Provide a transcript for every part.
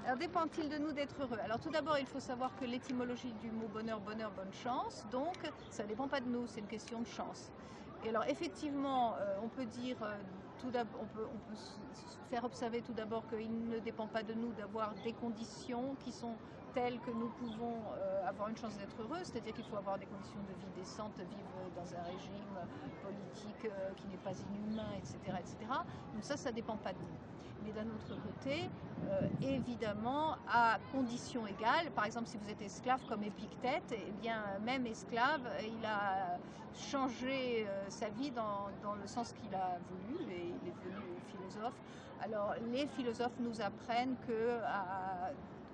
Alors, dépend-il de nous d'être heureux? Alors, tout d'abord, il faut savoir que l'étymologie du mot bonheur, bonheur, bonne chance, donc ça ne dépend pas de nous, c'est une question de chance. Et alors, effectivement, on peut dire, on peut faire observer tout d'abord qu'il ne dépend pas de nous d'avoir des conditions qui sont telles que nous pouvons avoir une chance d'être heureux, c'est-à-dire qu'il faut avoir des conditions de vie décentes, vivre dans un régime politique qui n'est pas inhumain, etc., etc. Donc ça ne dépend pas de nous. Mais d'un autre côté, évidemment, à conditions égales, par exemple si vous êtes esclave comme Épictète, eh bien même esclave, il a changé sa vie dans le sens qu'il a voulu, et il est devenu philosophe. Alors les philosophes nous apprennent que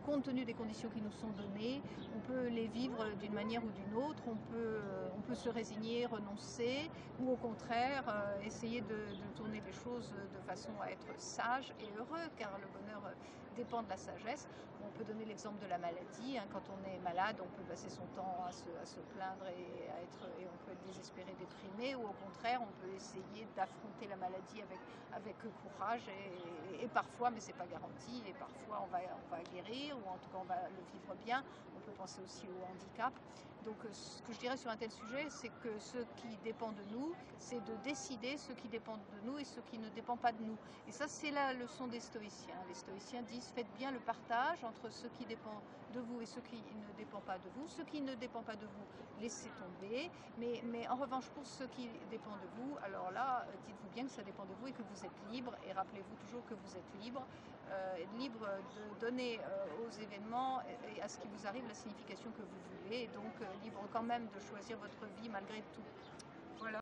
compte tenu des conditions qui nous sont données, on peut les vivre d'une manière ou d'une autre, on peut se résigner, renoncer, ou au contraire essayer de tourner les choses de façon à être sage et heureux, car le bonheur dépend de la sagesse. On peut donner l'exemple de la maladie, hein. Quand on est malade, on peut passer son temps à se plaindre et on peut être désespéré, déprimé, ou au contraire, on peut essayer d'affronter la maladie avec courage et parfois, mais c'est pas garanti, et parfois on va guérir, ou en tout cas on va le vivre bien. On peut penser aussi au handicap. Donc ce que je dirais sur un tel sujet, c'est que ce qui dépend de nous, c'est de décider ce qui dépend de nous et ce qui ne dépend pas de nous. Et ça, c'est la leçon des stoïciens. Les stoïciens disent: faites bien le partage entre ce qui dépend de vous et ce qui ne dépend pas de vous. Ce qui ne dépend pas de vous, laissez tomber. Mais en revanche, pour ce qui dépend de vous, alors là, dites-vous bien que ça dépend de vous et que vous êtes libre. Et rappelez-vous toujours que vous êtes libre, libre de donner aux événements et à ce qui vous arrive la signification que vous voulez. Et donc libre quand même de choisir votre vie malgré tout. Voilà.